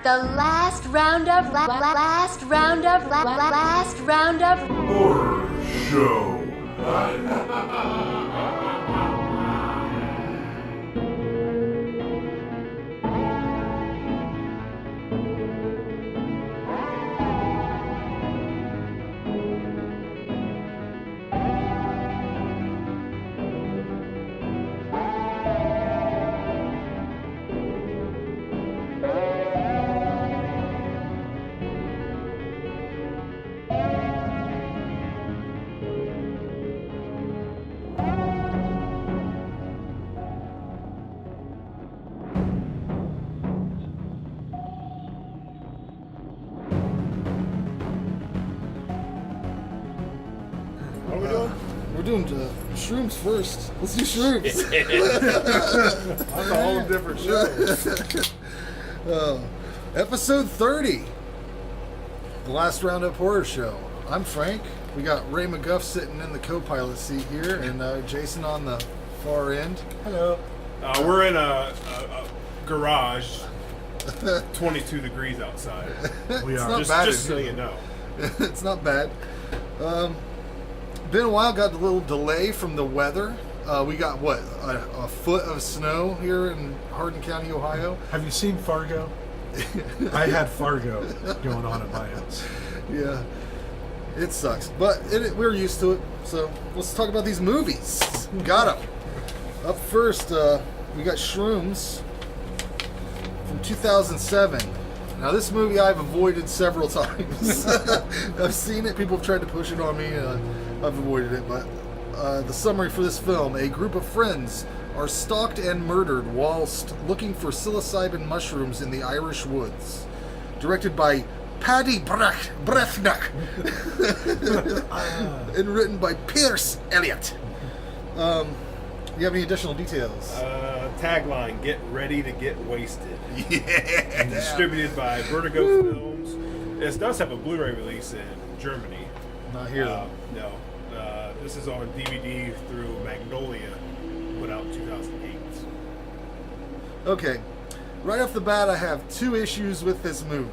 the Last Roundup Horror Show. What are we doing? We're doing shrooms first. Let's do shrooms. That's a whole different show. Episode 30. The Last Roundup Horror Show. I'm Frank. We got Ray McGuff sitting in the co-pilot seat here, and Jason on the far end. Hello. We're in a garage. 22 degrees outside. We are. It's not bad. Just so you know. It's not bad. Been a while. Got a little delay from the weather. We got a foot of snow here in Hardin County, Ohio. Have you seen Fargo? I had Fargo going on at my house. Yeah, it sucks, but we're used to it. So let's talk about these movies. Got them. Up first, we got Shrooms from 2007. Now this movie I've avoided several times. I've seen it. People have tried to push it on me. I've avoided it, but the summary for this film: a group of friends are stalked and murdered whilst looking for psilocybin mushrooms in the Irish woods. Directed by Paddy Brethnock and written by Pierce Elliott. You have any additional details? Tagline: Get ready to get wasted. Yeah. And distributed by Vertigo Films. It does have a Blu-ray release in Germany. Not here though. No. This is on DVD through Magnolia, put out in 2008. Okay. Right off the bat, I have two issues with this movie.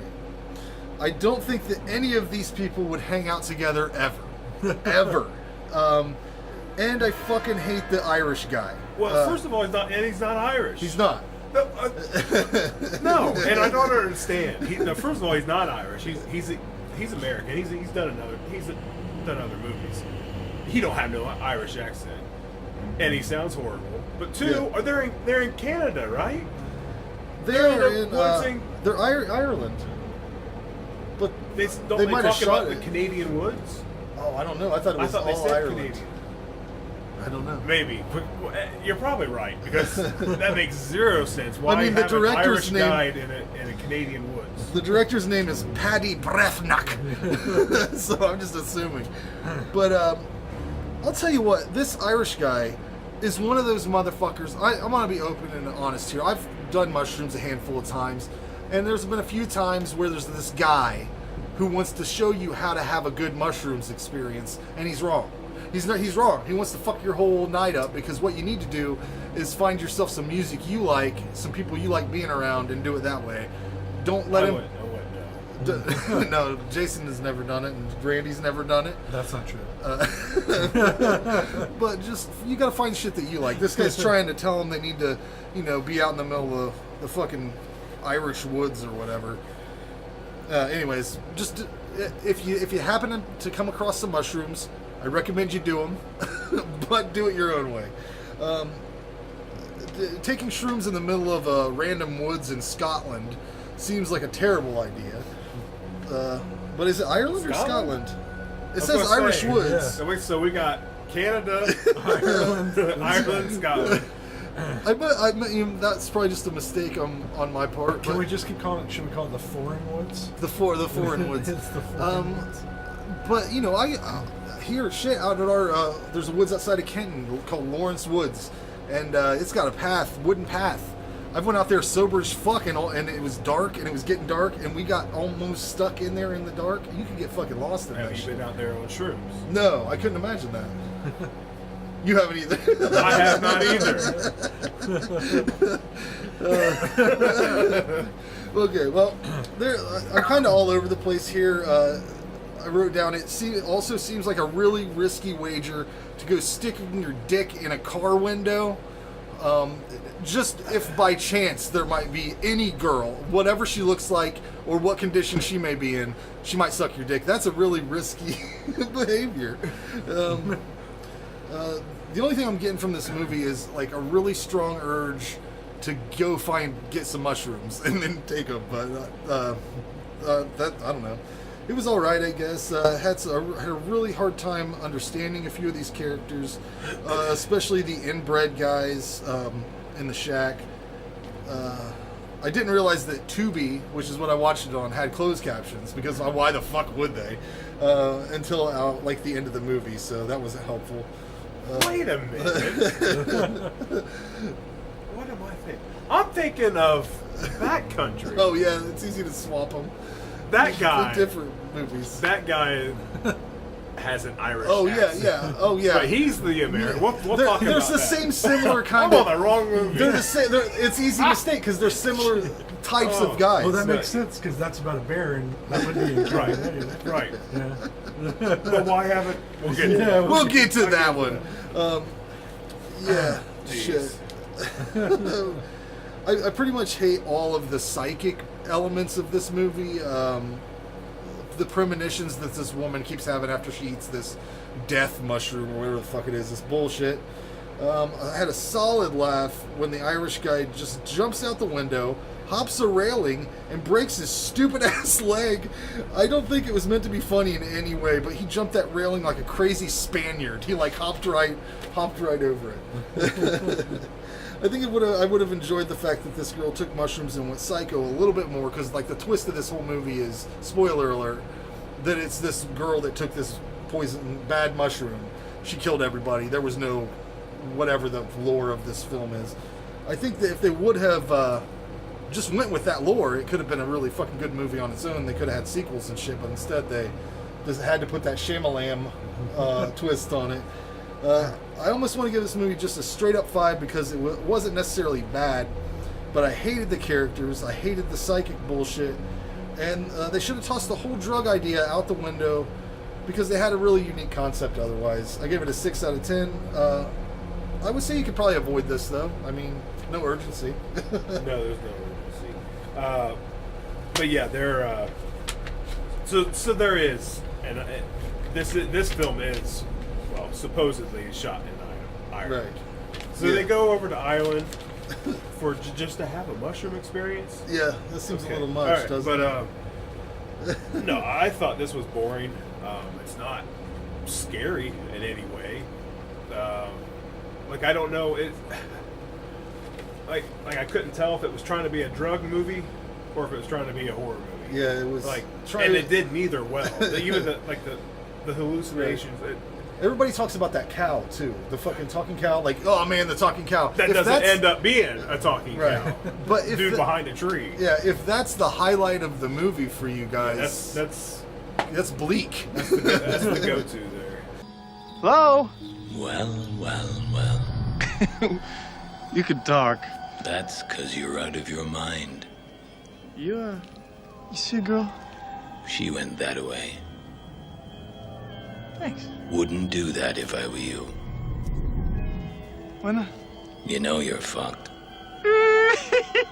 I don't think that any of these people would hang out together ever. Ever. And I fucking hate the Irish guy. Well, first of all, he's not Irish. He's not. No, and I don't understand. First of all, he's not Irish. He's American. He's done other movies. He don't have no Irish accent, and he sounds horrible. But two, Yeah. they're in Canada, right? They're Ireland. But They might have talk shot about it. the Canadian woods. Oh, I don't know. I thought it was they all said Ireland. Canadian. I don't know. Maybe. You're probably right, because that makes zero sense. Why I mean, the have an director's Irish name- guide in a Canadian woods? The director's name is Paddy Brethnock. So I'm just assuming. But I'll tell you what, this Irish guy is one of those motherfuckers. I'm going to be open and honest here. I've done mushrooms a handful of times, and there's been a few times where there's this guy who wants to show you how to have a good mushrooms experience, and he's wrong. He's wrong. He wants to fuck your whole night up, because what you need to do is find yourself some music you like, some people you like being around, and do it that way. Don't let him... No, Jason has never done it, and Randy's never done it. That's not true. But just, you gotta find shit that you like. This guy's trying to tell them they need to, be out in the middle of the fucking Irish woods or whatever. Anyways, just if you happen to come across some mushrooms, I recommend you do them, but do it your own way. Taking shrooms in the middle of random woods in Scotland seems like a terrible idea. But is it Ireland or Scotland? It says Irish woods. Yeah. So we got Canada, Ireland, Scotland. That's probably just a mistake on my part. Can we just keep calling it? Should we call it the foreign woods? The foreign woods. It's the foreign woods. But I hear shit out at our. There's a woods outside of Kenton called Lawrence Woods, and it's got a wooden path. I went out there sober as fuck, and it was dark, and it was getting dark, and we got almost stuck in there in the dark. You could get fucking lost in that Have you shit. been out there on shrooms? No, I couldn't imagine that. You haven't either. I have not either. Okay, well, I'm kind of all over the place here. I wrote down, it also seems like a really risky wager to go sticking your dick in a car window. Just if by chance there might be any girl, whatever she looks like or what condition she may be in, she might suck your dick. That's a really risky behavior. The only thing I'm getting from this movie is like a really strong urge to go get some mushrooms and then take them. But that, I don't know. It was all right, I guess. Had a really hard time understanding a few of these characters, especially the inbred guys in the shack. I didn't realize that Tubi, which is what I watched it on, had closed captions, because why the fuck would they? Until like the end of the movie, so that wasn't helpful. Wait a minute. What am I thinking? I'm thinking of Backcountry. Oh yeah, it's easy to swap them. That guy. Different movies. That guy has an Irish accent. Oh yeah. But he's the American. We'll talk about that. There's the same similar kind I'm of. on the wrong movie. They're the same. It's easy to mistake because they're similar types of guys. Well, that makes sense because that's about a bear, and that would be in Canada. Right. Yeah. But why haven't? We'll get to Yeah, that. We'll get to that one. Yeah. Jeez. Shit. I pretty much hate all of the psychic elements of this movie. The premonitions that this woman keeps having after she eats this death mushroom or whatever the fuck it is, this bullshit. I had a solid laugh when the Irish guy just jumps out the window, hops a railing, and breaks his stupid ass leg. I don't think it was meant to be funny in any way, but he jumped that railing like a crazy Spaniard. He like hopped right over it. I think I would have enjoyed the fact that this girl took mushrooms and went psycho a little bit more, because like the twist of this whole movie is, spoiler alert, that it's this girl that took this bad mushroom. She killed everybody. There was no whatever the lore of this film is. I think that if they would have just went with that lore, it could have been a really fucking good movie on its own. They could have had sequels and shit, but instead they just had to put that Shyamalan twist on it. I almost want to give this movie just a straight up 5 because it wasn't necessarily bad, but I hated the characters, I hated the psychic bullshit, and they should have tossed the whole drug idea out the window because they had a really unique concept otherwise. I gave it a 6 out of 10. I would say you could probably avoid this though. I mean, no urgency. No, there's no urgency. But yeah, there. So there is, and this film is, well, supposedly shot in Ireland. Right. So they go over to Ireland for just to have a mushroom experience. Yeah, that seems a little much, All right, doesn't but, it? No, I thought this was boring. It's not scary in any way. Like I don't know it. Like I couldn't tell if it was trying to be a drug movie or if it was trying to be a horror movie. Yeah, it was like, trying and to- it did neither well. Even the hallucinations. Everybody talks about that cow too, the fucking talking cow. Like, oh man, the talking cow. That If doesn't that's- end up being a talking Right. cow. But if dude the- behind a tree. Yeah, if that's the highlight of the movie for you guys, That's bleak. that's the go-to there. Hello? Well. You could talk. That's 'cause you're out of your mind. You see a girl? She went that way. Thanks. Wouldn't do that if I were you. Why not? You know you're fucked.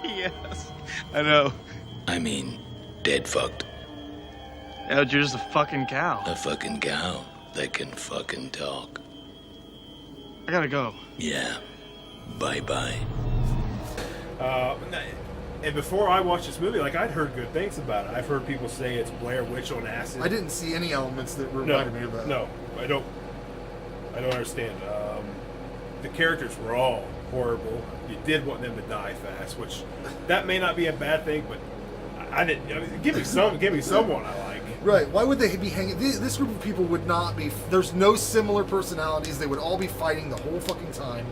Yes. I know. I mean, dead fucked. Yeah, but you're just a fucking cow. A fucking cow that can fucking talk. I gotta go. Yeah. Bye-bye. And before I watched this movie, like I'd heard good things about it. I've heard people say it's Blair Witch on acid. I didn't see any elements that reminded me of that. No, I don't understand. The characters were all horrible. You did want them to die fast, which that may not be a bad thing, but I didn't. I mean, give me someone I like. Right. Why would they be hanging? This group of people would not be. There's no similar personalities. They would all be fighting the whole fucking time.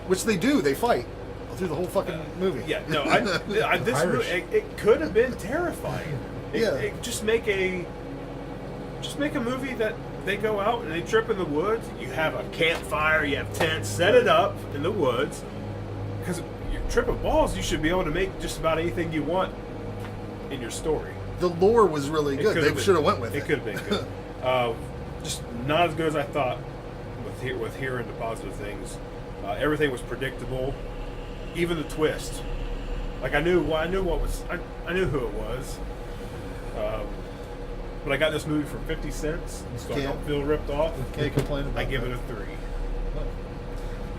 Which they do. They fight through the whole fucking movie. Yeah, no, this Irish. it could have been terrifying. Yeah. Just make a movie that they go out and they trip in the woods. You have a campfire, you have tents, set it up in the woods. Because you're tripping balls, you should be able to make just about anything you want in your story. The lore was really It good. could've They been- should have went with it. It could have been good. Just not as good as I thought. With hearing the positive things, everything was predictable. Even the twist. Like I knew who it was. But I got this movie for 50 cents, so I don't feel ripped off. Can't complain about I give that. it a 3.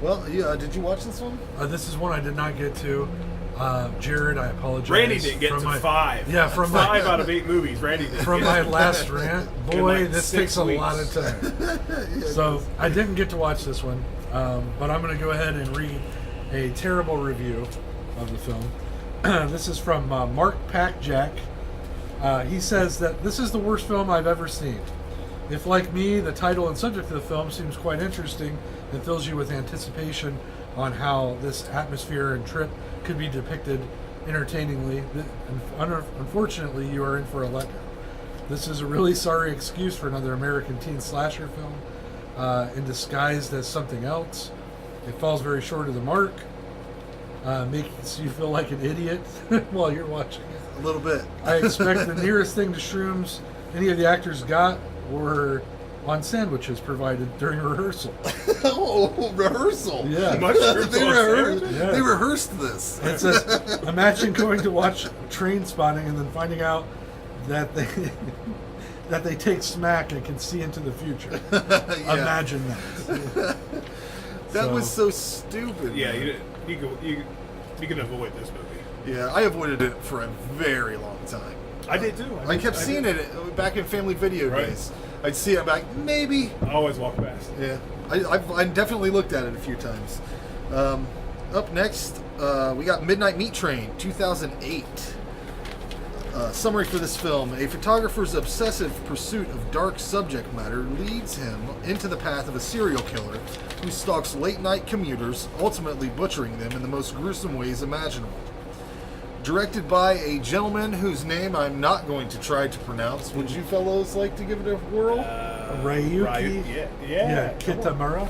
Well, yeah. Did you watch this one? This is one I did not get to. Jared, I apologize. Randy didn't get from to my, 5. Yeah, from 5 my, out of 8 movies. Randy didn't from get my to. last rant. In Boy, like this 6 takes a lot of weeks. time. So I didn't get to watch this one, but I'm going to go ahead and read a terrible review of the film. This is from Mark Packjack. He says that this is the worst film I've ever seen. If, like me, the title and subject of the film seems quite interesting and fills you with anticipation on how this atmosphere and trip could be depicted entertainingly, unfortunately, you are in for a letdown. This is a really sorry excuse for another American teen slasher film and disguised as something else. It falls very short of the mark, makes you feel like an idiot while you're watching it. A little bit. I expect the nearest thing to shrooms any of the actors got were on sandwiches provided during rehearsal. Oh, rehearsal. Yeah. Mushrooms they, on rehearsed, sandwiches? Yeah. they rehearsed this. It says, imagine going to watch Train Spotting and then finding out that they that they take smack and can see into the future. Yeah. Imagine that. That was so stupid. Yeah, man. you can avoid this movie. Yeah, I avoided it for a very long time. I did too. I kept seeing it back in family video Right. days. I'd see it, I'm like, maybe. I always walk past. Yeah, I definitely looked at it a few times. Up next, we got Midnight Meat Train, 2008. Summary for this film. A photographer's obsessive pursuit of dark subject matter leads him into the path of a serial killer who stalks late-night commuters, ultimately butchering them in the most gruesome ways imaginable. Directed by a gentleman whose name I'm not going to try to pronounce. Would you fellows like to give it a whirl? Ryuki. Yeah. Kitamura.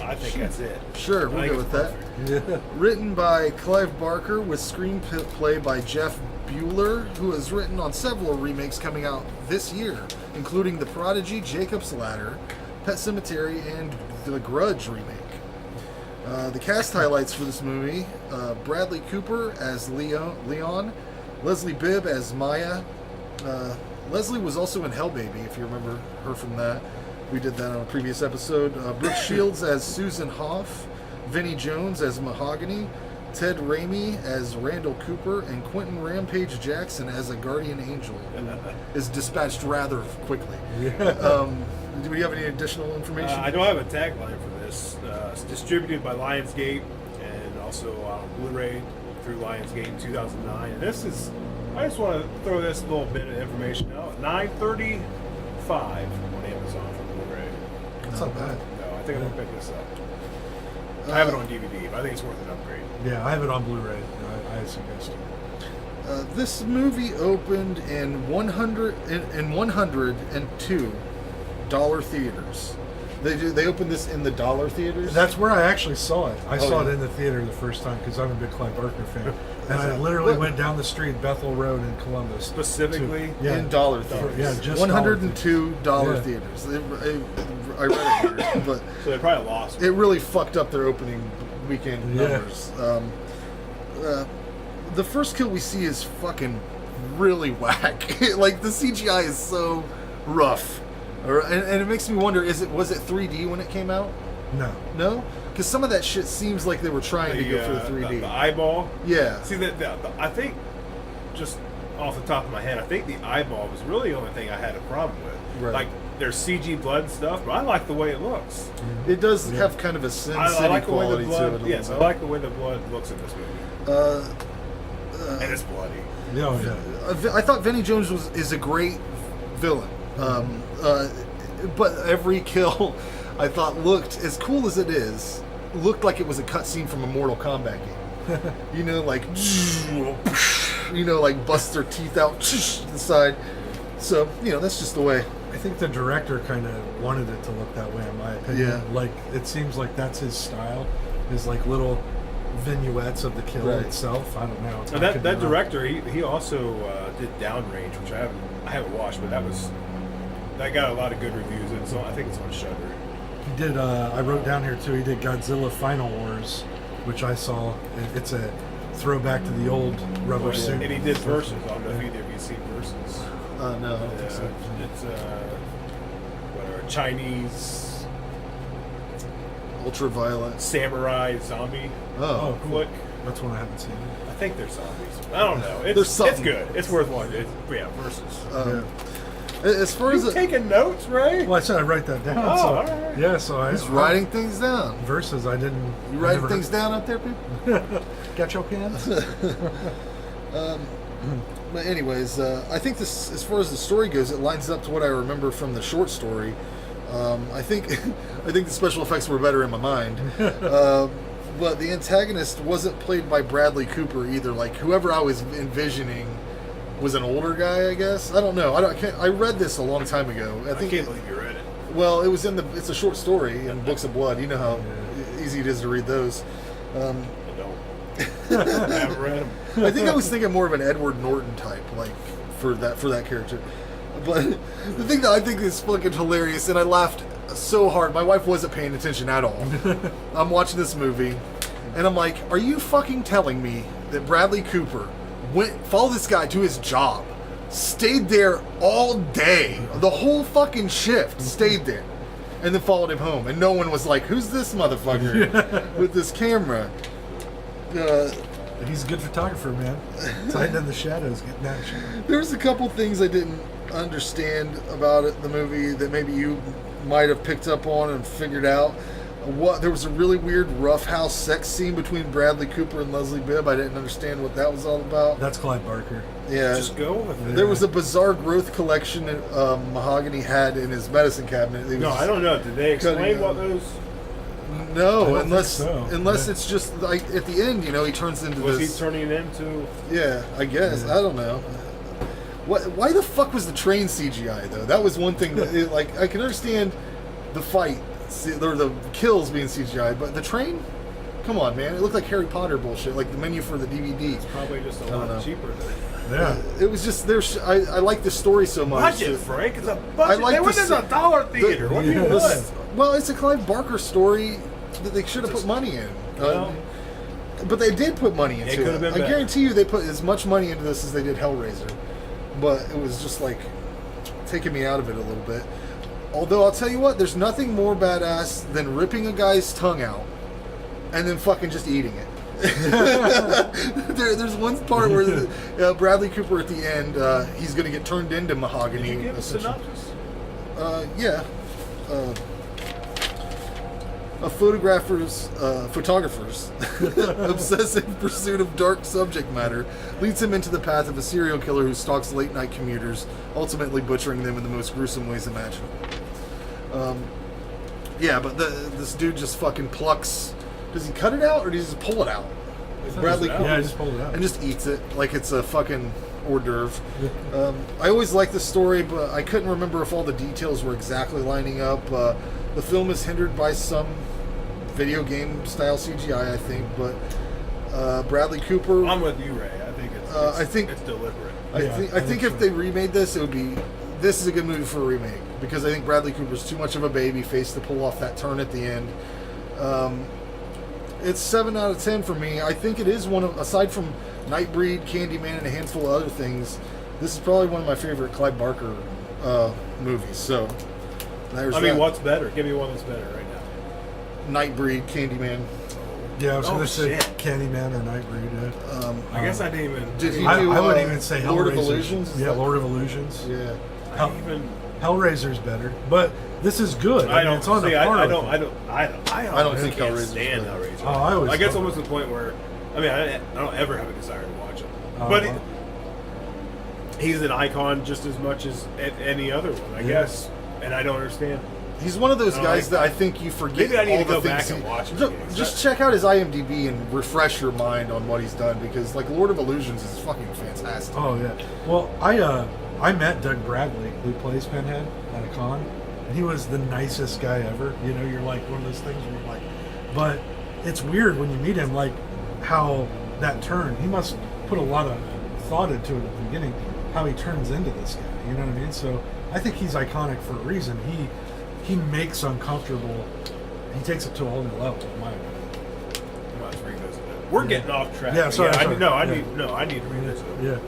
I think that's it. Sure, we'll I go think with it's that. Yeah. Written by Clive Barker with screenplay by Jeff Bueller, who has written on several remakes coming out this year, including The Prodigy, Jacob's Ladder, Pet Sematary, and The Grudge remake. The cast highlights for this movie: Bradley Cooper as Leon, Leslie Bibb as Maya. Leslie was also in Hell Baby, if you remember her from that. We did that on a previous episode. Brooke Shields as Susan Hoff, Vinnie Jones as Mahogany, Ted Raimi as Randall Cooper, and Quentin Rampage Jackson as a guardian angel, who is dispatched rather quickly. Do we have any additional information? I don't have a tagline for this. It's distributed by Lionsgate and also Blu-ray through Lionsgate in 2009. And this is, I just want to throw this little bit of information out. $9.35 on Amazon for Blu-ray. That's not bad. No, I think I'm gonna pick this up. I have it on DVD, but I think it's worth an upgrade. Yeah, I have it on Blu-ray. I suggest it. This movie opened in 102 dollar theaters. They opened this in the dollar theaters. That's where I actually saw it. I saw yeah. it in the theater the first time because I'm a big Clive Barker fan. And I literally went down the street, Bethel Road in Columbus. Specifically, Yeah. in dollar theaters. Yeah, just $102 Yeah. theaters. I read it here, but so they probably lost. it really fucked up their opening weekend Yeah. numbers. The first kill we see is fucking really whack. Like the CGI is so rough, and it makes me wonder: was it 3D when it came out? No. No, because some of that shit seems like they were trying to go for the 3D. The eyeball. Yeah. See I think, just off the top of my head, I think the eyeball was really the only thing I had a problem with. Right. Like there's CG blood and stuff, but I like the way it looks. It does have kind of a Sin I City like the way quality the to blood. it. a Yes, I little like the way the blood looks in this movie, bit. and it's bloody. Yeah. I thought Vinnie Jones is a great villain, but every kill I thought looked, as cool as it is, looked like it was a cutscene from a Mortal Kombat game. You know, like like busts their teeth out to the side. So that's just the way. I think the director kind of wanted it to look that way, in my opinion. Yeah. Like, it seems like that's his style, is like little vignettes of the kill Right. itself. I don't know. And that director, he also did Downrange, which I haven't watched, but that got a lot of good reviews. And so I think it's on Shudder. He did. I wrote down here too. He did Godzilla Final Wars, which I saw. It's a throwback to the old rubber suit. And he did Versus. I don't know if either of you seen Versus. No, I don't think so. It's whatever, Chinese Ultraviolet. samurai zombie Oh, cool. flick. That's one I haven't seen. I think they're zombies. I don't know. There's It's something. good. It's worth watching. Yeah, Versus. As far as You taking notes, Ray? Well, I said I write that down. Oh, so, all right. Yeah, so I he's writing things down. Versus, I didn't. You I writing never- things down out there, people? Got your pens? But anyways, I think this, as far as the story goes, it lines up to what I remember from the short story. I think the special effects were better in my mind. But the antagonist wasn't played by Bradley Cooper either. Like, whoever I was envisioning was an older guy, I guess. I don't know. I read this a long time ago. I can't believe you read it. Well, it was it's a short story in Books of Blood. You know how easy it is to read those. I don't. I haven't read them. I think I was thinking more of an Edward Norton type, like for that character. But the thing that I think is fucking hilarious, and I laughed so hard. My wife wasn't paying attention at all. I'm watching this movie, and I'm like, "Are you fucking telling me that Bradley Cooper followed this guy to his job, stayed there all day, the whole fucking shift, stayed there, and then followed him home, and no one was like, who's this motherfucker with this camera?" He's a good photographer, man. He's hiding in the shadows, getting that shit. There's a couple things I didn't understand about the movie that maybe you might have picked up on and figured out. There was a really weird roughhouse sex scene between Bradley Cooper and Leslie Bibb. I didn't understand what that was all about. That's Clyde Barker. Yeah. Just go with it. There was a bizarre growth collection that Mahogany had in his medicine cabinet. No, I don't know. Did they explain what those... No, I don't unless think so. it's just like at the end, he turns into Was this. he turning into... Yeah, I guess. Yeah. I don't know. Why the fuck was the train CGI though? That was one thing that I can understand the fight or the kills being CGI, but the train, come on, man! It looked like Harry Potter bullshit, like the menu for the DVD. Probably just a I don't know. lot cheaper than... Yeah. It was just I like the story so much. Budget, Frank. It's a I budget. like They went the in a dollar theater. What do you want? Well, it's a Clive Barker story that they should have put money in. Well, But they did put money into could have been I better. guarantee you they put as much money into this as they did Hellraiser. But it was just like taking me out of it a little bit. Although I'll tell you what, there's nothing more badass than ripping a guy's tongue out and then fucking just eating it. There's one part where Bradley Cooper at the end, he's going to get turned into Mahogany. Did you give a essentially. synopsis? Yeah. A photographer's obsessive pursuit of dark subject matter leads him into the path of a serial killer who stalks late-night commuters, ultimately butchering them in the most gruesome ways imaginable. Yeah, but this dude just fucking plucks... Does he cut it out, or does he just pull it out? Bradley Cooper Yeah, I just pulled it out. and just eats it like it's a fucking hors d'oeuvre. I always liked the story, but I couldn't remember if all the details were exactly lining up. The film is hindered by some video game style CGI, I think, but Bradley Cooper. I'm with you, Ray. I think it's deliberate. I think if they remade this, it would be. This is a good movie for a remake because I think Bradley Cooper's too much of a baby face to pull off that turn at the end. It's 7 out of 10 for me. I think it is one of, aside from Nightbreed, Candyman, and a handful of other things, this is probably one of my favorite Clive Barker movies. So, there's that. What's better? Give me one that's better right now. Nightbreed, Candyman. Yeah, I was going to say shit. Candyman or Nightbreed. I guess I didn't even... Did he I do, would even say Hellraiser. Lord of Illusions? Is Yeah, that- Lord of Illusions. Yeah. Hellraiser's better, but this is good. I don't it's on see. the par I with don't. it. I don't think can't Hellraiser's stand good. Hellraiser. Oh, I always I guess thought- almost to the point where, I don't ever have a desire to watch him. Oh, But wow. he's an icon just as much as any other one, I guess. And I don't understand. He's one of those I guys like that I think you forget. Maybe I need all to the go back things and watch him Ju- again. Just check out his IMDb and refresh your mind on what he's done because, like, Lord of Illusions is fucking fantastic. Oh yeah. Well, I met Doug Bradley, who plays Pinhead, at a con, and he was the nicest guy ever. You know, you're like one of those things where you're like, but it's weird when you meet him. Like how that turn. He must put a lot of thought into it at the beginning. How he turns into this guy. You know what I mean? So I think he's iconic for a reason. He makes uncomfortable. He takes it to a whole new level, in my opinion. Let's revisit it. We're getting off track. Yeah, sorry. I sorry. need to revisit it.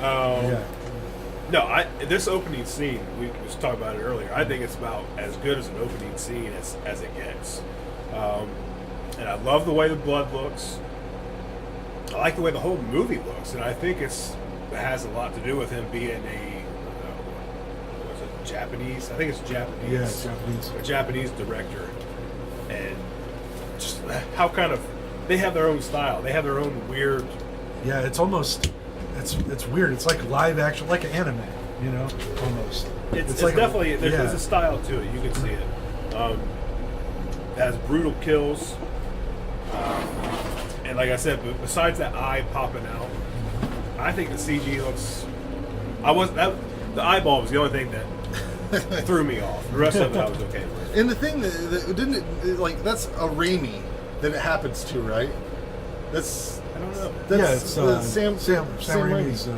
Yeah. No, this opening scene, we was talking about it earlier. I think it's about as good as an opening scene as it gets. And I love the way the blood looks. I like the way the whole movie looks, and I think it has a lot to do with him being Japanese. I think it's Japanese. Yeah, Japanese. A Japanese director, and just how kind of they have their own style. They have their own weird. Yeah, it's almost it's weird. It's like live action, like an anime, you know, almost. It's like definitely there's a style to it. You can see it. It has brutal kills, and like I said, besides that eye popping out, I think the CG looks. The eyeball was the only thing that threw me off. The rest of it I was okay with. And the thing that didn't it, like that's a Raimi that it happens to, right? That's I don't know. that's Sam Sam Raimi's.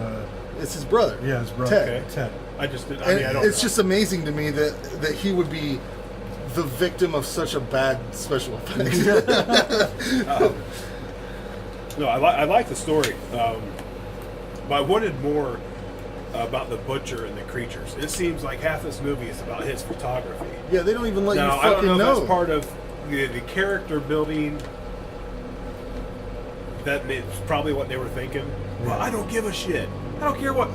It's his brother. Yeah, his brother. Ted. Ted. I just did. And I don't. it's just amazing to me that he would be the victim of such a bad special effect. No, I like the story, but I wanted more about the butcher and the creatures. It seems like half this movie is about his photography. Yeah, they don't even let Now, you I don't fucking know if know. that's part of the character building. It's probably what they were thinking. Well, I don't give a shit. I don't care what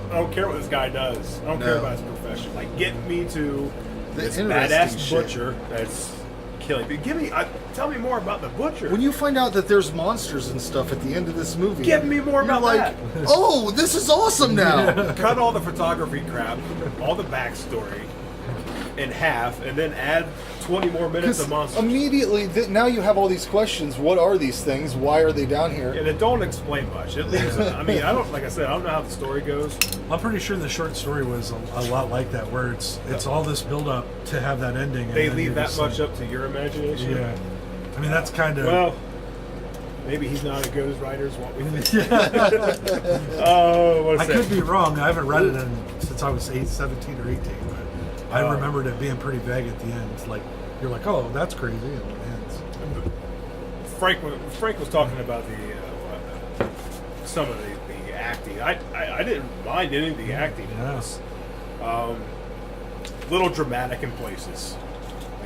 this guy does. I don't care about his profession. Like, get me to this badass shit. butcher that's killing. But tell me more about the butcher. When you find out that there's monsters and stuff at the end of this movie, Give me more you're about like, that. oh, this is awesome now. Cut all the photography crap, all the backstory in half, and then add 20 more minutes of monsters. Immediately, now you have all these questions. What are these things? Why are they down here? And it don't explain much. It leaves it. I mean, like I said, I don't know how the story goes. I'm pretty sure the short story was a lot like that, where it's all this build up to have that ending. And They then leave you're that just much like, up to your imagination. Yeah, I mean that's kind of Well, maybe he's not as good as writers what we think. Oh, what a I could be wrong. I haven't read it since I was 17 or 18, but I remembered it being pretty vague at the end. It's like you're like, oh, that's crazy, and it ends. Frank was talking about some of the acting. I didn't mind any of the acting in this. Little dramatic in places.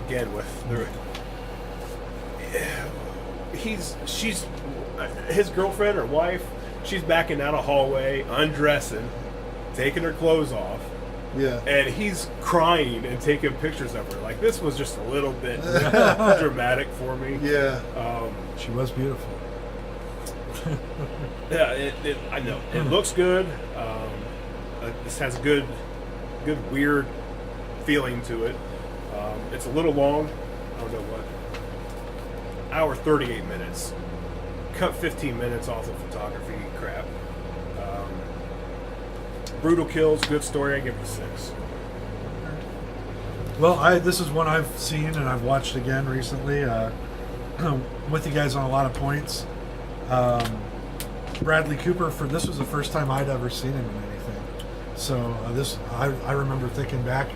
Again, with she's his girlfriend or wife. She's backing down a hallway, undressing, taking her clothes off. Yeah. And he's crying and taking pictures of her. Like, this was just a little bit dramatic for me. Yeah. She was beautiful. Yeah, I know. It looks good. This has a good, weird feeling to it. It's a little long. I don't know what. Hour 38 minutes. Cut 15 minutes off of photography crap. Brutal kills, good story. I give it a 6. Well, this is one I've seen and I've watched again recently. With you guys on a lot of points. Bradley Cooper, this was the first time I'd ever seen him in anything. So I remember thinking back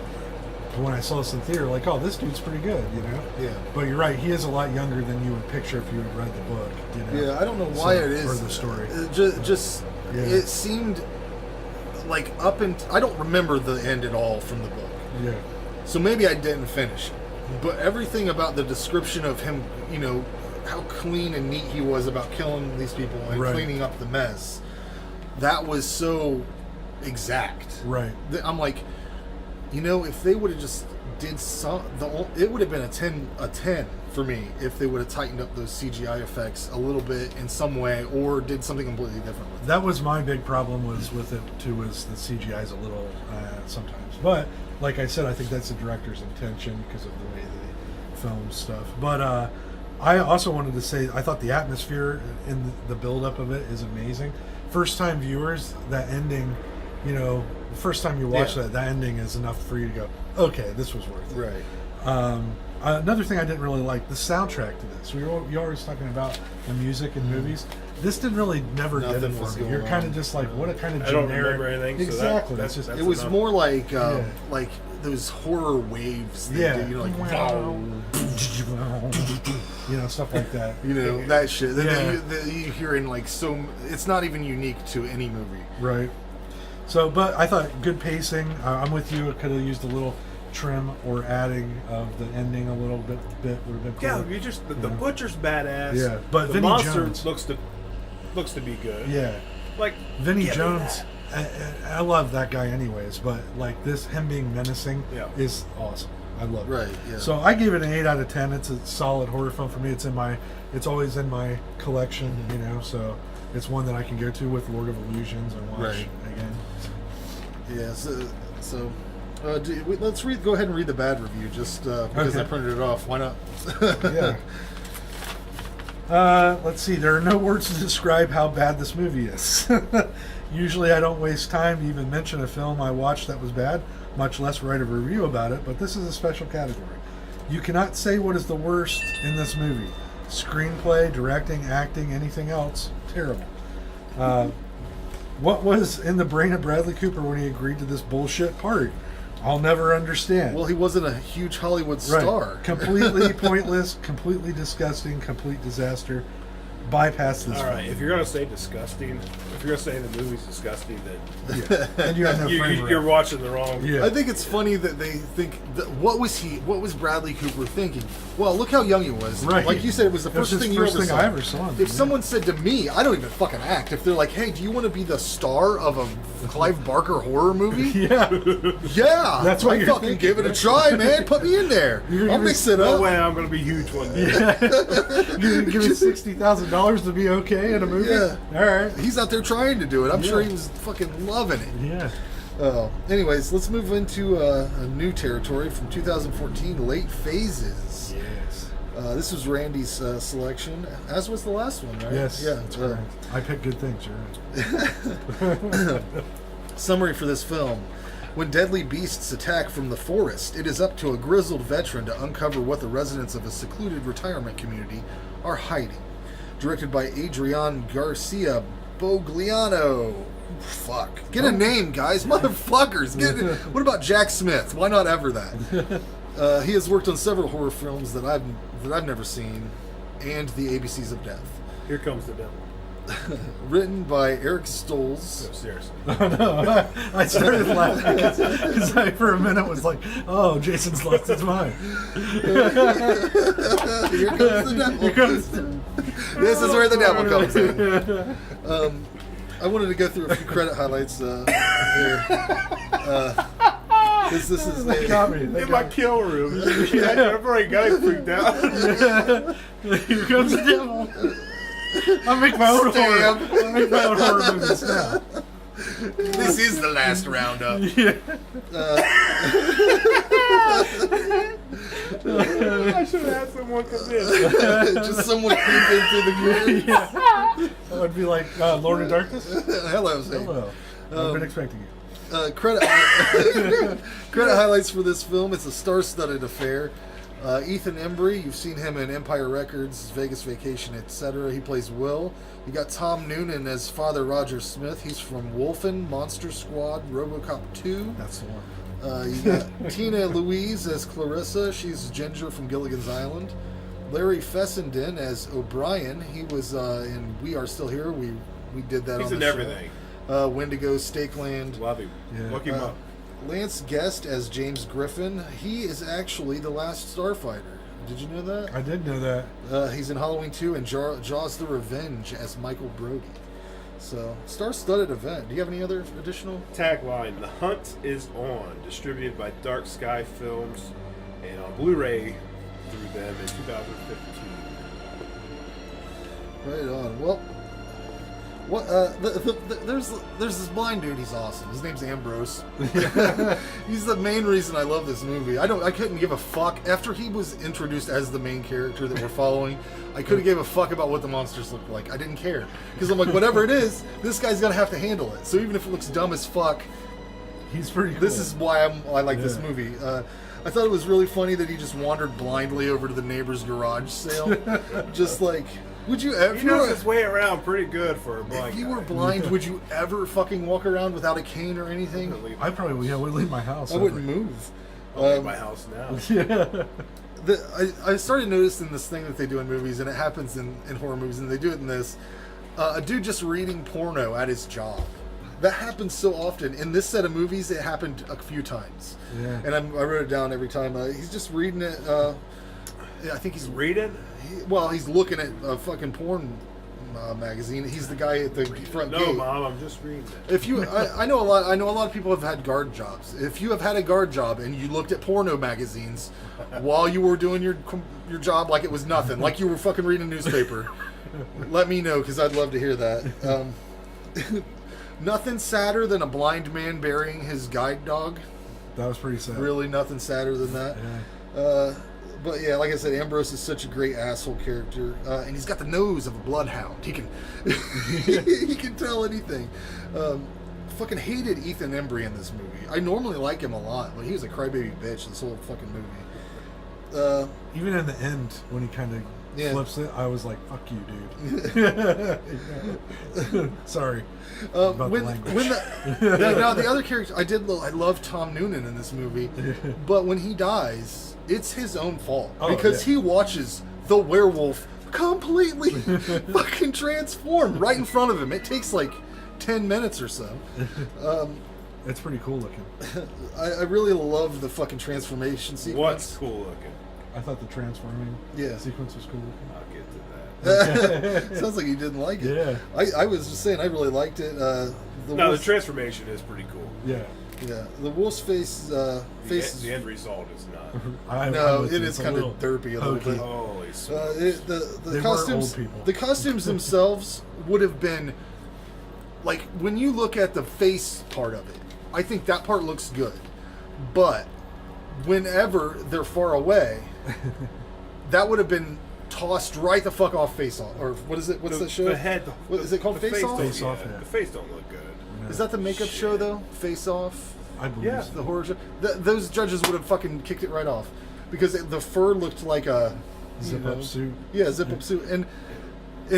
to when I saw this in theater, like, oh, this dude's pretty good, you know? Yeah. But you're right, he is a lot younger than you would picture if you had read the book, you know? Yeah, I don't know why it is. Or the story. It seemed like I don't remember the end at all from the book. Yeah. So maybe I didn't finish. But everything about the description of him, you know, how clean and neat he was about killing these people and cleaning up the mess, that was so exact. Right. I'm like, you know, if they would have just did it would have been a 10 for me if they would have tightened up those CGI effects a little bit in some way or did something completely different with it. That was my big problem with it too, is the CGI is a little sometimes. But like I said, I think that's the director's intention because of the way they film stuff. But I also wanted to say I thought the atmosphere in the build-up of it is amazing. First-time viewers, that ending, you know, the first time you watch that ending is enough for you to go, okay, this was worth it. Right. Another thing I didn't really like, the soundtrack to this. You're always talking about the music in movies. This didn't really never did it Nothing was for me. going You're kind on. of just like, what a kind of I don't generic. remember anything. Exactly. So That's just. that's It was enough. more like like those horror waves. They do, like Stuff like that. that shit. Yeah. That you hear in like it's not even unique to any movie. Right. So, but I thought good pacing. I'm with you. It could have used a little trim or adding of the ending a little bit would have been cool. Yeah, you just the butcher's badass. Yeah, but the Vinnie monster Jones looks to be good. Yeah. Like Vinnie give me Jones, that. I love that guy anyways, but like him being menacing Yeah. is awesome. I love it. Right, yeah. So I gave it an 8 out of 10. It's a solid horror film for me. It's always in my collection, so it's one that I can go to with Lord of Illusions and watch Right. again. Yeah. So let's go ahead and read the bad review just because Okay. I printed it off. Why not? Yeah. Let's see. There are no words to describe how bad this movie is. Usually I don't waste time to even mention a film I watched that was bad, much less write a review about it, but this is a special category. You cannot say what is the worst in this movie. Screenplay, directing, acting, anything else, terrible. What was in the brain of Bradley Cooper when he agreed to this bullshit part? I'll never understand. Well, he wasn't a huge Hollywood star. Completely pointless, completely disgusting, complete disaster. Bypass this All right, film. if you're gonna say disgusting, if you're gonna say the movie's disgusting, then And you have no frame you're rate. watching the wrong. Yeah. I think it's funny that they think what was Bradley Cooper thinking? Well, look how young he was. Right. Like you said, it was the That's first his thing first you ever thing saw. I ever saw him, If yeah. someone said to me, I don't even fucking act. If they're like, "Hey, do you want to be the star of a Clive Barker horror movie?" Yeah. Yeah, That's what I'd you're fucking thinking, give it a right? try, man. Put me in there. You're I'll gonna mix it No up. way, I'm gonna be huge one day. You give me $60,000 to be okay in a movie? Yeah. All right. He's out there trying to do it. I'm sure Yeah. he was fucking loving it. Yeah. Anyways, let's move into a new territory from 2014, Late Phases. Yes. This was Randy's selection, as was the last one, right? Yes. Yeah. That's correct. I pick good things. You're right. Summary for this film. When deadly beasts attack from the forest, it is up to a grizzled veteran to uncover what the residents of a secluded retirement community are hiding. Directed by Adrian Garcia Bogliano. Fuck. Get a name, guys. Motherfuckers. What about Jack Smith? Why not ever that? He has worked on several horror films that I've never seen, and The ABCs of Death. Here comes the devil. Written by Eric Stolz. No, seriously. No, I started laughing because I, for a minute, was like, oh, Jason's lost his mind. Here comes the devil. Here comes This is where the devil comes in. I wanted to go through a few credit highlights here. This is They got me. They In my got me. kill room. I've already got it freaked out. Here comes the devil. I'll make my own horror. I'll make my own horror movies now. This is the last roundup. Yeah. I should have had someone come in. Just someone creep in through the curtains. That would be like Lord of Darkness. Hello, Zane. Hello. I've been expecting you. Credit highlights for this film. It's a star-studded affair. Ethan Embry, you've seen him in Empire Records, Vegas Vacation, etc. He plays Will. You got Tom Noonan as Father Roger Smith. He's from Wolfen, Monster Squad, RoboCop 2. That's the one. You got Tina Louise as Clarissa. She's Ginger from Gilligan's Island. Larry Fessenden as O'Brien. He was in We Are Still Here. We did that He's on in the everything. show. Wendigo, Stakeland. Love him. Yeah. Look him up. Lance Guest as James Griffin. He is actually the last Starfighter. Did you know that? I did know that. He's in Halloween 2 and Jaws the Revenge as Michael Brody. So, star-studded event. Do you have any other additional? Tagline: The Hunt is on. Distributed by Dark Sky Films and on Blu-ray through them in 2015. Right on. Well, what? There's this blind dude. He's awesome. His name's Ambrose. He's the main reason I love this movie. I couldn't give a fuck after he was introduced as the main character that we're following. I couldn't give a fuck about what the monsters looked like. I didn't care because I'm like, whatever it is, this guy's gonna have to handle it. So even if it looks dumb as fuck, He's pretty cool. this is why I like this Yeah. movie. I thought it was really funny that he just wandered blindly over to the neighbor's garage sale. Just like, would you ever... He knows his way around pretty good for a blind If you guy. were blind, would you ever fucking walk around without a cane or anything? I probably would leave my house. I wouldn't move. I'll leave my house now. Yeah. I started noticing this thing that they do in movies, and it happens in horror movies, and they do it in this. A dude just reading porno at his job. That happens so often. In this set of movies, it happened a few times. Yeah. And I wrote it down every time. He's just reading it. I think he's Reading? he's looking at a fucking porn magazine. He's the guy at the front No, gate. Mom, I'm just reading it. If you, I know a lot of people have had guard jobs. If you have had a guard job and you looked at porno magazines while you were doing your job like it was nothing, like you were fucking reading a newspaper, let me know because I'd love to hear that. Nothing sadder than a blind man burying his guide dog. That was pretty sad. Really, nothing sadder than that. Yeah. But yeah, like I said, Ambrose is such a great asshole character, and he's got the nose of a bloodhound. He can he can tell anything. Fucking hated Ethan Embry in this movie. I normally like him a lot, but he was a crybaby bitch this whole fucking movie. Even in the end, when he kind of Yeah. flips it, I was like, "Fuck you, dude." Sorry. About When the language. the other character, I love Tom Noonan in this movie, but when he dies, it's his own fault because he watches the werewolf completely fucking transform right in front of him. It takes like 10 minutes or so. It's pretty cool looking. I really love the fucking transformation sequence. What's cool looking? I thought the transforming sequence was cool looking. I'll get to that. Sounds like you didn't like it. Yeah. I was just saying I really liked it. The transformation is pretty cool. Yeah. Yeah, the wolf's face. The end result is not. No, it is kind of derpy a little bit. Holy smokes. The costumes. old people. The costumes themselves would have been like when you look at the face part of it. I think that part looks good, but whenever they're far away, that would have been tossed right the fuck off Face Off. Or what is it? What's that show? The head. What is it called? Face Off. Face Off, yeah. The face don't look good. Is that the makeup show though? Face Off. I believe Yeah. so. The horror show. Those judges would have fucking kicked it right off because the fur looked like a Zip-up suit. Yeah, zip-up suit, and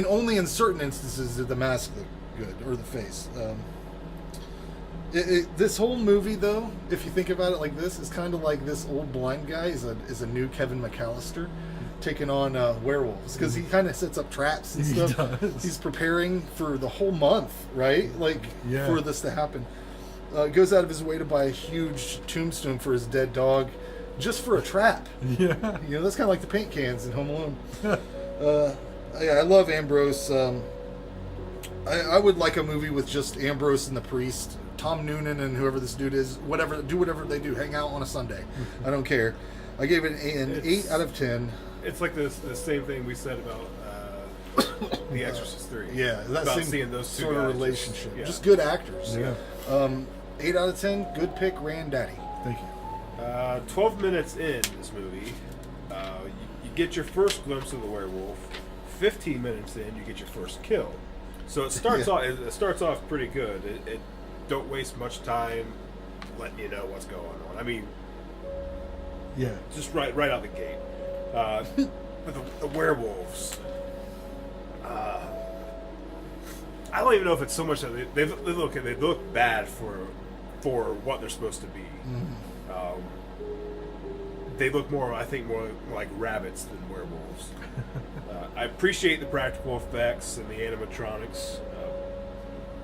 only in certain instances did the mask look good or the face. This whole movie, though, if you think about it like this, is kind of like this old blind guy is a new Kevin McAllister taking on werewolves because he kind of sets up traps and He stuff. does. He's preparing for the whole month, right? Like Yeah. for this to happen. Goes out of his way to buy a huge tombstone for his dead dog, just for a trap. Yeah. You know, that's kind of like the paint cans in Home Alone. Yeah, I love Ambrose. I would like a movie with just Ambrose and the priest, Tom Noonan and whoever this dude is. Do whatever they do. Hang out on a Sunday. I don't care. I gave it an 8 out of 10. It's like the same thing we said about The Exorcist 3. Yeah, that about same seeing those two sort of guys relationship. yeah. Just good actors. Yeah. 8 out of 10. Good pick, Randaddy. Thank you. 12 minutes in this movie, you get your first glimpse of the werewolf. 15 minutes in, you get your first kill. So it starts Yeah. off. It starts off pretty good. It don't waste much time letting you know what's going on. I mean, Yeah. just right out the gate. But the werewolves. I don't even know if it's so much that they look bad for what they're supposed to be. They look more, I think, more like rabbits than werewolves. I appreciate the practical effects and the animatronics,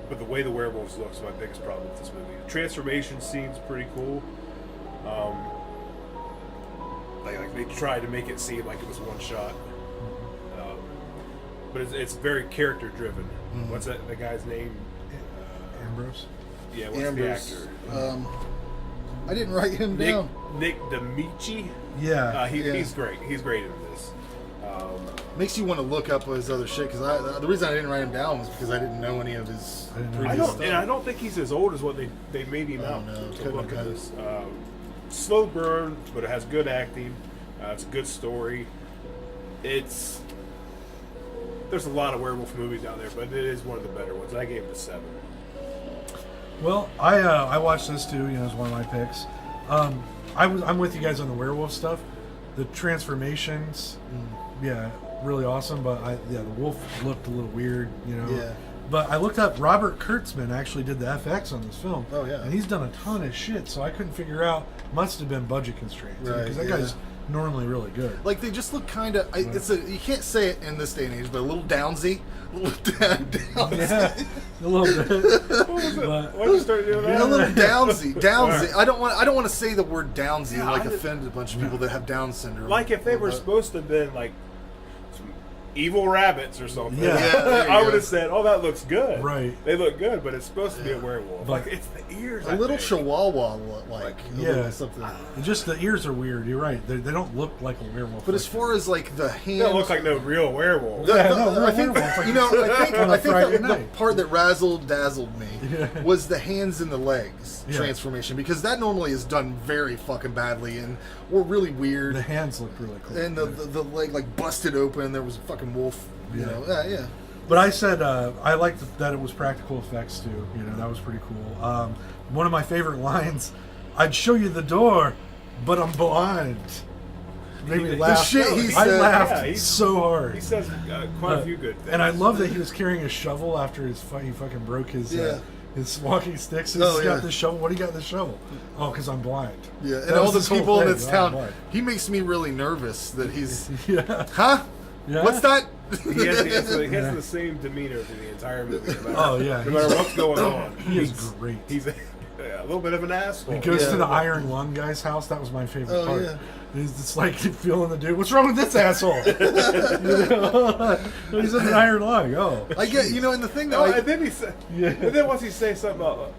but the way the werewolves look is my biggest problem with this movie. The transformation scene's pretty cool. Like they tried to make it seem like it was one shot, but it's very character driven. What's that? The guy's name? Ambrose. Yeah, what's Ambrose. the actor? I didn't write him down. Nick D'Amici. Yeah. He's great. He's great in this. Makes you want to look up his other shit because the reason I didn't write him down was because I didn't know any of his I didn't know. previous I stuff. don't think he's as old as what they made him out no, to couldn't look have at been. this. Slow burn, but it has good acting. It's a good story. There's a lot of werewolf movies out there, but it is one of the better ones. I gave it a 7. Well, I watched this too. You know, it's one of my picks. I'm with you guys on the werewolf stuff. The transformations, yeah, really awesome. But the wolf looked a little weird, you know. Yeah. But I looked up. Robert Kurtzman actually did the FX on this film. Oh, yeah. And he's done a ton of shit. So I couldn't figure out. Must have been budget constraints because that guy's normally really good. Like they just look kind of. You can't say it in this day and age, but a little downsy. A little downsy. Yeah, a little bit. Why you start doing that? A little downsy. I don't want to say the word downsy and offend a bunch of people that have Down syndrome. Like if they were supposed to have been like some evil rabbits or something. Yeah. I would have said, "Oh, that looks good." Right. They look good, but it's supposed to be a werewolf. But like it's the ears. a little chihuahua like Yeah. something. Just the ears are weird. You're right. They don't look like a werewolf. But as far as like the They hand, don't look like no real werewolf. I think Friday the night. part that dazzled me Yeah. was the hands and the legs Yeah. transformation, because that normally is done very fucking badly and or really weird. the hands look really cool. And the leg like busted open. There was a fucking wolf. You Yeah. know, yeah. But I said I liked that it was practical effects too. You know, that was pretty cool. One of my favorite lines: "I'd show you the door, but I'm blind." Made me laugh. shit he I said- laughed Yeah, so hard. He says quite a few good things. And I love that he was carrying a shovel after he fucking broke his walking sticks. He's got the shovel. What do you got in the shovel? Oh, because I'm blind. Yeah, and That all was the his whole people in thing. this I'm town. blind. He makes me really nervous that he's. Yeah. Huh? Yeah. What's that? He has the same demeanor through the entire movie. No matter, Oh, yeah. No matter what's going on, He is great. He's a little bit of an asshole. He goes Yeah. to the Iron Lung guy's house. That was my favorite Oh, part. yeah. He's just like feeling the dude. What's wrong with this asshole? You know? He's in the Iron Lung. Oh, I get, and the thing that No, and then he said, Yeah. and then once he say something about,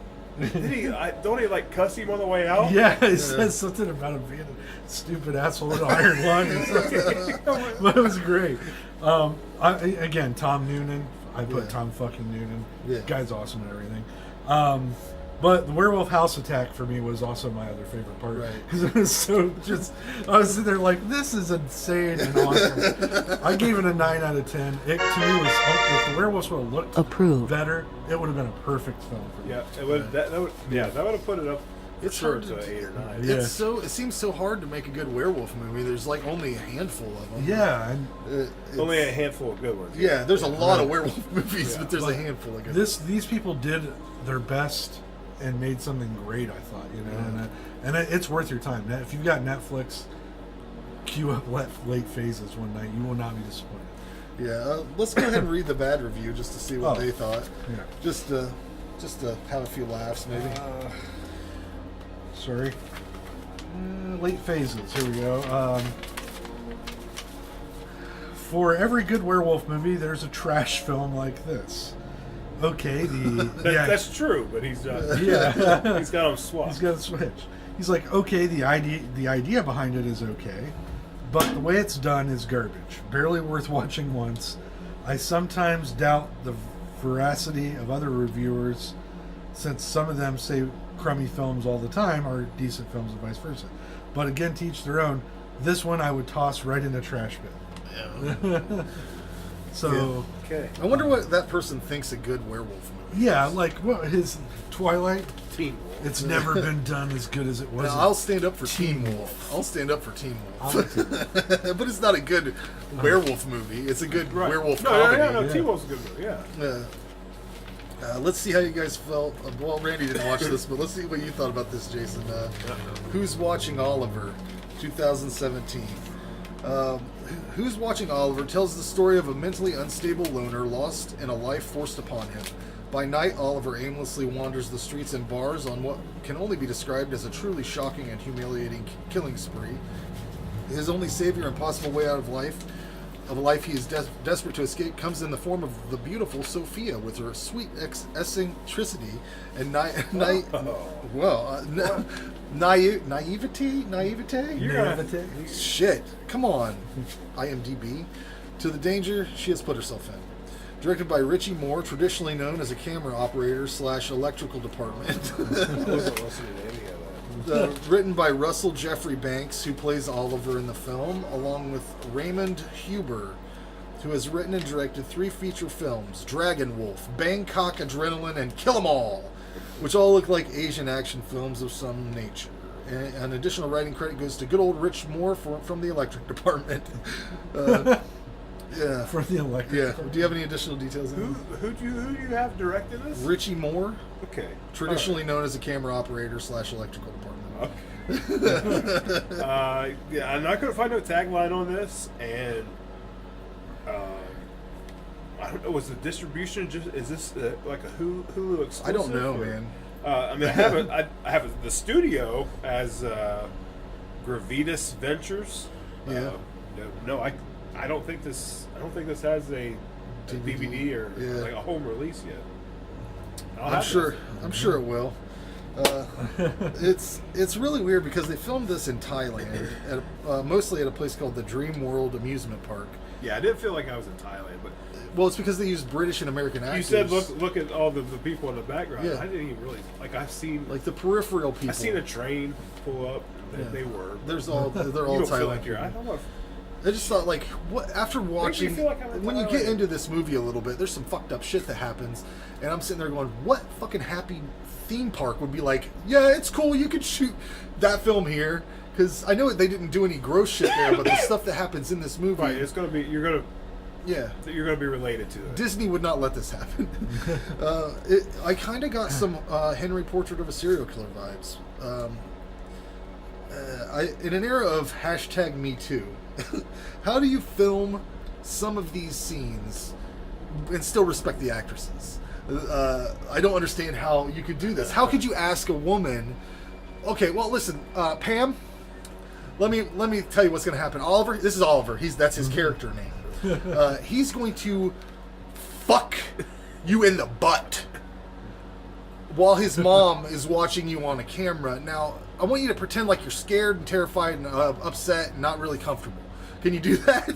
don't he like cuss him on the way out? yeah. He says something about him being a stupid asshole in the Iron Lung. Or something. But it was great. Again, Tom Noonan. I put Tom fucking Noonan. Yeah. Guy's awesome and everything. But the werewolf house attack for me was also my other favorite part. Right. Because it was so I was sitting there like, this is insane and awesome. I gave it a 9 out of 10. It to me was, if the werewolves would have looked Approved. better, it would have been a perfect film for me. Yeah, it would. That would have put it up. It's Sure, hard to to- 8 or 9. Yeah. it seems so hard to make a good werewolf movie. There's like only a handful of them. Yeah, and It's- Only a handful of good ones. Yeah, there's a lot of werewolf movies, but there's a handful of good. these people did their best and made something great. I thought, and it's worth your time. If you've got Netflix, queue up late phases one night. You will not be disappointed. Yeah, let's go ahead and read the bad review just to see what Oh. they thought. Yeah. Just to have a few laughs, maybe. Sorry. Late phases. Here we go. For every good werewolf movie, there's a trash film like this. Okay, That's true, but he's yeah. he's got him swapped. He's got a switch. He's like, okay, the idea behind it is okay, but the way it's done is garbage. Barely worth watching once. I sometimes doubt the veracity of other reviewers, since some of them say crummy films all the time are decent films and vice versa. But again, to each their own. This one I would toss right in the trash bin. Yeah. So, Okay. I wonder what that person thinks a good werewolf movie. yeah, like what his Twilight. Teen Wolf. It's never been done as good as it was. Now, I'll stand up for Teen Wolf. I'll stand up for Teen Wolf. But it's not a good werewolf movie. It's a good werewolf comedy. No, Yeah. Teen Wolf's a good movie. Yeah. Yeah. Let's see how you guys felt. Well, Randy didn't watch this, but let's see what you thought about this, Jason. Who's Watching Oliver, 2017. Who's Watching Oliver tells the story of a mentally unstable loner lost in a life forced upon him. By night, Oliver aimlessly wanders the streets and bars on what can only be described as a truly shocking and humiliating killing spree. His only savior and possible way out of a life he is desperate to escape, comes in the form of the beautiful Sophia, with her sweet eccentricity and naivete. Shit, come on, IMDb. To the danger she has put herself in. Directed by Richie Moore, traditionally known as a camera operator / electrical department. I wasn't listening to any of that. Written by Russell Jeffrey Banks, who plays Oliver in the film, along with Raymond Huber, who has written and directed 3 feature films: Dragon Wolf, Bangkok Adrenaline, and Kill 'Em All, which all look like Asian action films of some nature. An additional writing credit goes to good old Rich Moore from the electric department. Yeah. For the electric. Yeah. department. Do you have any additional details? Who do you have directing this? Richie Moore, Okay. traditionally known as a camera operator / electrical department. Yeah, I'm not going to find no tagline on this, and I don't know. Was the distribution is this like a Hulu exclusive? I don't know, or- man. I mean, I have the studio as Gravitas Ventures. Yeah. No, I don't think this has a DVD or Yeah. like a home release yet. I'm sure it will. It's really weird because they filmed this in Thailand, mostly at a place called the Dream World Amusement Park. Yeah, I didn't feel like I was in Thailand, but Well, it's because they used British and American actors. you said look at all the people in the background. Yeah. I didn't even really like. I've seen like the peripheral people. I seen a train pull up. Yeah. They were. They're all You don't feel Thailand. like you're. I people. don't know. I just thought, like, what after watching, feel like I'm in when you get Thailand. into this movie a little bit, there's some fucked up shit that happens, and I'm sitting there going, what fucking happy theme park would be like, yeah, it's cool, you could shoot that film here, because I know they didn't do any gross shit there, but the stuff that happens in this movie, Right, it's gonna be. You're gonna be related to it. Disney would not let this happen. I kind of got some Henry Portrait of a Serial Killer vibes. In an era of #MeToo, how do you film some of these scenes and still respect the actresses? I don't understand how you could do this. How could you ask a woman, okay, well, listen, Pam, let me tell you what's going to happen. Oliver, this is Oliver. That's his character name. He's going to fuck you in the butt while his mom is watching you on a camera. Now, I want you to pretend like you're scared and terrified and upset and not really comfortable. Can you do that?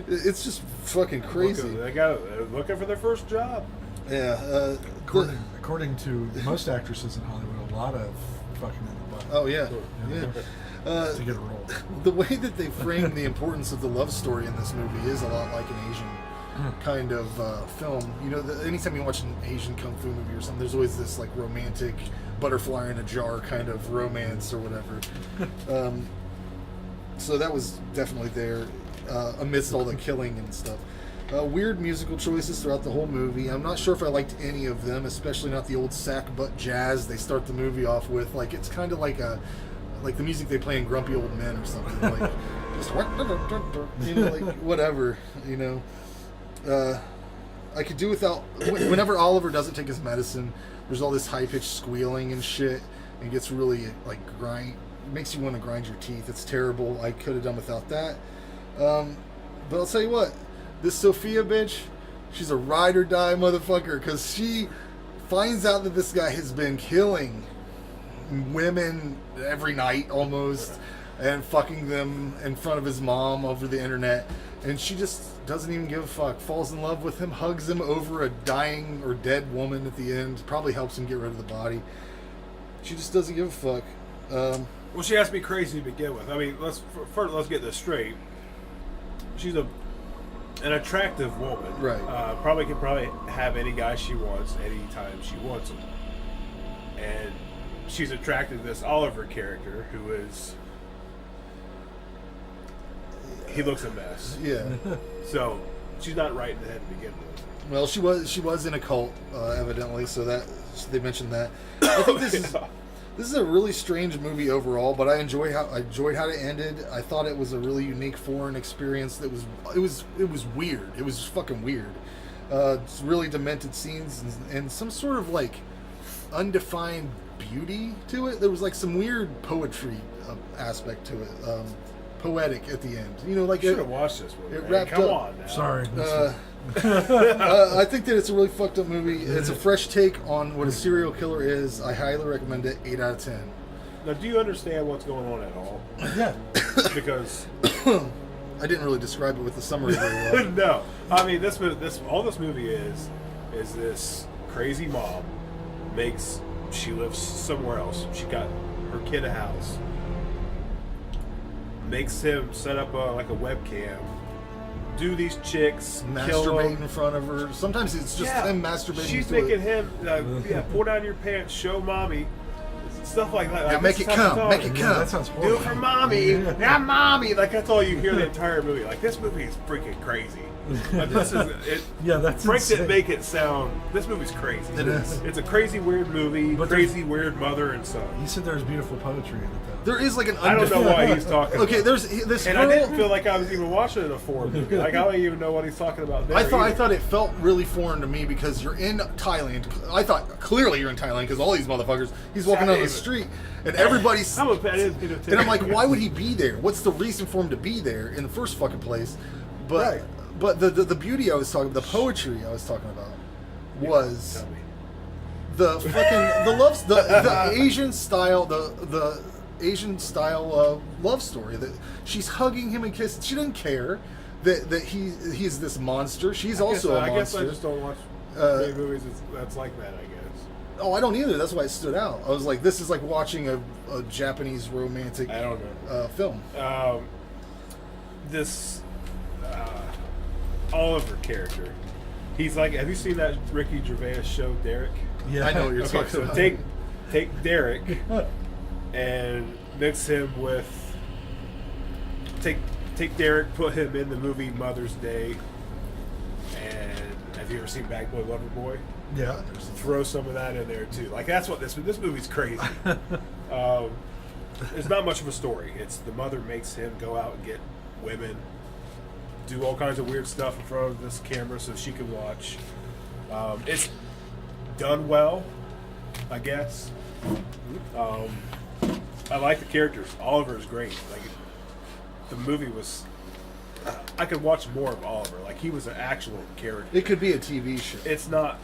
It's just fucking crazy. They're looking for their first job. Yeah. According to most actresses in Hollywood, a lot of fucking in the butt. Oh, yeah. Yeah. Yeah. To get a role. The way that they frame the importance of the love story in this movie is a lot like an Asian kind of film. You know, anytime you watch an Asian kung fu movie or something, there's always this like romantic butterfly in a jar kind of romance or whatever. So that was definitely there amidst all the killing and stuff. Weird musical choices throughout the whole movie. I'm not sure if I liked any of them, especially not the old sack butt jazz they start the movie off with. Like, it's kind of like the music they play in Grumpy Old Men or something. Like, just you know, like whatever, you know. I could do without. Whenever Oliver doesn't take his medicine, there's all this high pitched squealing and shit, and it gets really like makes you want to grind your teeth. It's terrible. I could have done without that. But I'll tell you what, this Sophia bitch, she's a ride or die motherfucker, because she finds out that this guy has been killing women every night almost and fucking them in front of his mom over the internet, and she just doesn't even give a fuck. Falls in love with him, hugs him over a dying or dead woman at the end, probably helps him get rid of the body. She just doesn't give a fuck. Well, she has to be crazy to begin with. I mean, let's get this straight. She's an attractive woman, Right. Probably can have any guy she wants anytime she wants him, and she's attracted to this Oliver character who is. He looks a mess. Yeah. So she's not right in the head to begin with. Well, she was in a cult, evidently. So they mentioned that. I think this is a really strange movie overall, but I enjoyed how it ended. I thought it was a really unique foreign experience. It was weird. It was fucking weird. It's really demented scenes and some sort of like undefined beauty to it. There was like some weird poetry aspect to it. Poetic at the end, you know, like You should have watched this movie. it man. wrapped Come up. on now. Sorry. I think that it's a really fucked up movie. It's a fresh take on what a serial killer is. I highly recommend it. 8 out of 10. Now, do you understand what's going on at all? Yeah. Because I didn't really describe it with the summary very well. no, I mean this movie is this crazy mom she lives somewhere else. She got her kid a house. Makes him set up a webcam, do these chicks, kill Masturbate them. in front of her. Sometimes it's just him masturbating. She's to making it. him pull down your pants, show mommy. stuff like that. Now Like, make this it is how come, they make talk. it Yeah, come. that sounds Do horrible. it for mommy. Yeah, mommy. Like that's all you hear the entire movie. Like this movie is freaking crazy. Like, this is it. Yeah, that's Frank insane. didn't make it sound. This movie's crazy. It is. It's a crazy, weird movie. But Crazy, weird mother and son. He said there's beautiful poetry in it, though. There is like an. I don't know why he's talking. Okay, about there's this. And I didn't feel like I was even watching a foreign movie. Like I don't even know what he's talking about there. I either. thought it felt really foreign to me because you're in Thailand. I thought clearly you're in Thailand because all these motherfuckers. He's walking down the street and everybody's. I didn't pay attention. And I'm like, why would he be there? What's the reason for him to be there in the first fucking place? But Right. but the beauty I was talking, the poetry I was talking about, was Tell me. the fucking the Asian style the Asian style love story that she's hugging him and kissing. She doesn't care that he's this monster. She's also a I guess monster. I just don't watch Uh, many movies that's like that. I guess. Oh, I don't either. That's why it stood out. I was like, this is like watching a Japanese romantic I don't know. film. This Oliver character. He's like, have you seen that Ricky Gervais show, Derek? Yeah. I know what you're Okay, talking so about. take Derek and mix him with take Derek, put him in the movie Mother's Day. And have you ever seen Bad Boy Lover Boy? Yeah. Throw some of that in there too. Like that's what this movie's crazy. It's not much of a story. It's the mother makes him go out and get women, do all kinds of weird stuff in front of this camera so she can watch. It's done well, I guess. I like the characters. Oliver is great. Like the movie was. I could watch more of Oliver. Like he was an actual character. It could be a TV show. It's not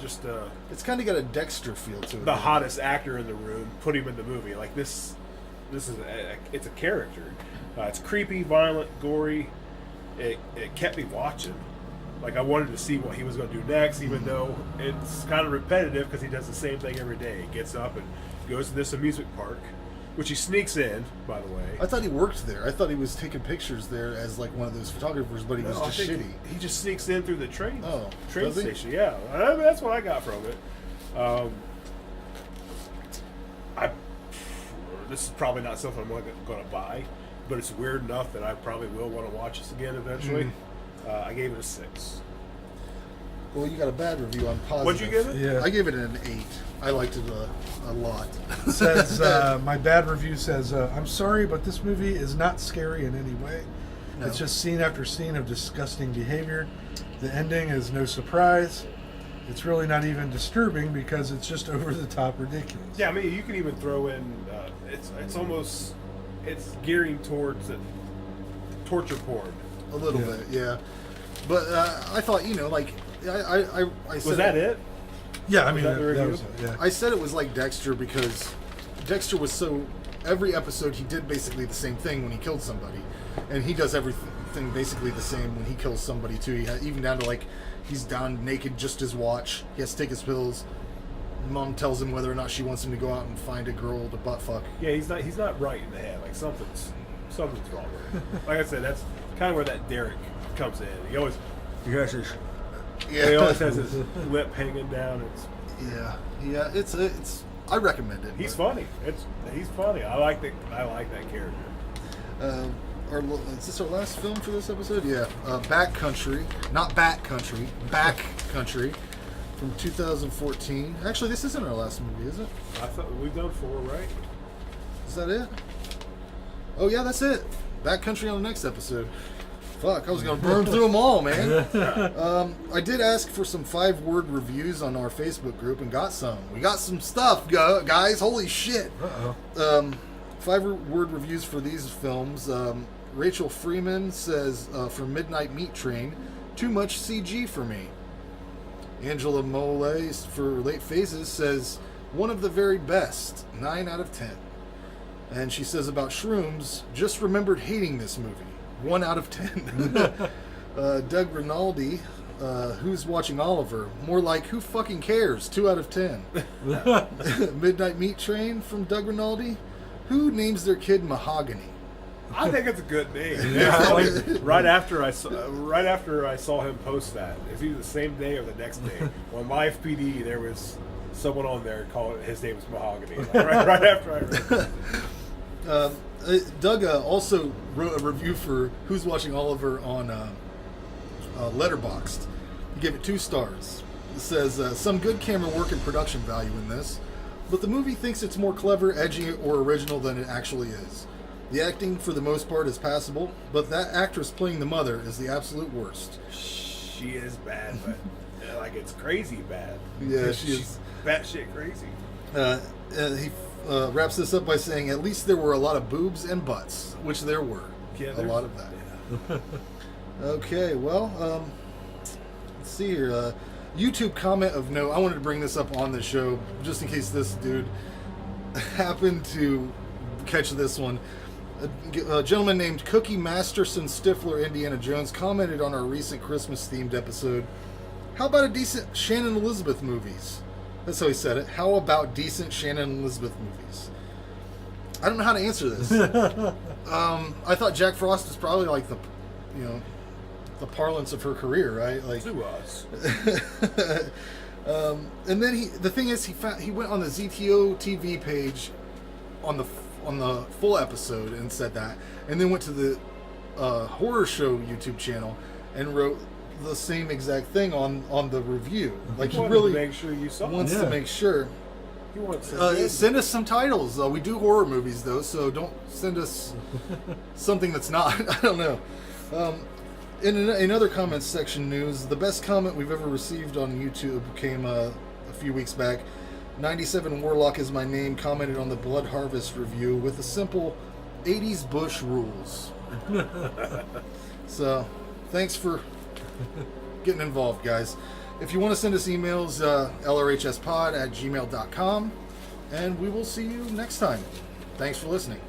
just It's kind of got a Dexter feel to it. the hottest actor in the room. Put him in the movie. Like this is it's a character. It's creepy, violent, gory. It kept me watching. Like I wanted to see what he was going to do next, even though it's kind of repetitive because he does the same thing every day. He gets up and goes to this amusement park, which he sneaks in, by the way. I thought he worked there. I thought he was taking pictures there as like one of those photographers, but he was No, I just think shitty. He just sneaks in through the train does he? station. Yeah, I mean, that's what I got from it. This is probably not something I'm going to buy, but it's weird enough that I probably will want to watch this again eventually. I gave it a 6. Well, you got a bad review on positive. What'd you give it? Yeah. I gave it an 8. I liked it a lot. Says my bad review says I'm sorry, but this movie is not scary in any way. No. It's just scene after scene of disgusting behavior. The ending is no surprise. It's really not even disturbing because it's just over the top ridiculous. Yeah, I mean, you can even throw in. It's almost gearing towards torture porn. A little bit, yeah. But I thought, like I said Was that it? Yeah, I mean that the that review? was it. Yeah. I said it was like Dexter because Dexter was so. Every episode he did basically the same thing when he killed somebody, and he does everything basically the same when he kills somebody too. Even down to like he's down naked just his watch. He has to take his pills. Mom tells him whether or not she wants him to go out and find a girl to butt fuck. Yeah, he's not right in the head. Like something's wrong with him. Like I said, that's kind of where that Derek comes in. He always he always has his lip hanging down. Yeah. It's. I recommend it. He's but, funny. He's funny. I like that character. Is this our last film for this episode? Yeah. Back Country, not Bat Country, Back Country, from 2014. Actually, this isn't our last movie, is it? I thought we've done 4, right? Is that it? Oh yeah, that's it. Back Country on the next episode. Fuck, I was gonna burn through them all, man. I did ask for some 5-word reviews on our Facebook group and got some. We got some stuff, guys. Holy shit. 5-word reviews for these films. Rachel Freeman says, for Midnight Meat Train, too much CG for me. Angela Mole for Late Phases says, one of the very best, 9 out of 10. And she says about Shrooms, just remembered hating this movie. 1 out of 10. Doug Rinaldi, who's watching Oliver? More like, who fucking cares? 2 out of 10. Midnight Meat Train from Doug Rinaldi. Who names their kid Mahogany? I think it's a good name. Yeah, right after I saw him post that, it's either the same day or the next day. On Live PD, there was someone on there called his name was Mahogany. Like, right after I read it. Doug also wrote a review for Who's Watching Oliver on Letterboxd. He gave it 2 stars. It says, some good camera work and production value in this, but the movie thinks it's more clever, edgy, or original than it actually is. The acting, for the most part, is passable, but that actress playing the mother is the absolute worst. She is bad, but like it's crazy bad. Yeah, she's batshit crazy. He wraps this up by saying, at least there were a lot of boobs and butts, which there were. Yeah, a lot of that. Yeah. Okay, well, let's see here. YouTube comment of note. I wanted to bring this up on the show just in case this dude happened to catch this one. A gentleman named Cookie Masterson Stifler Indiana Jones commented on our recent Christmas-themed episode, how about a decent Shannon Elizabeth movies? That's how he said it. How about decent Shannon Elizabeth movies? I don't know how to answer this. I thought Jack Frost is probably like the parlance of her career, right? Like To us. and then the thing is, he went on the ZTOTV page on the full episode and said that, and then went to the horror show YouTube channel and wrote the same exact thing on the review. Like he really make sure you saw wants it. to make sure. He wants to Send us some titles. We do horror movies though, so don't send us something that's not. I don't know. In other comments section news, the best comment we've ever received on YouTube came a few weeks back. 97 Warlock is my name, commented on the Blood Harvest review with a simple 80s Bush rules. So, thanks for getting involved, guys. If you want to send us emails, LRHSpod@gmail.com, and we will see you next time. Thanks for listening.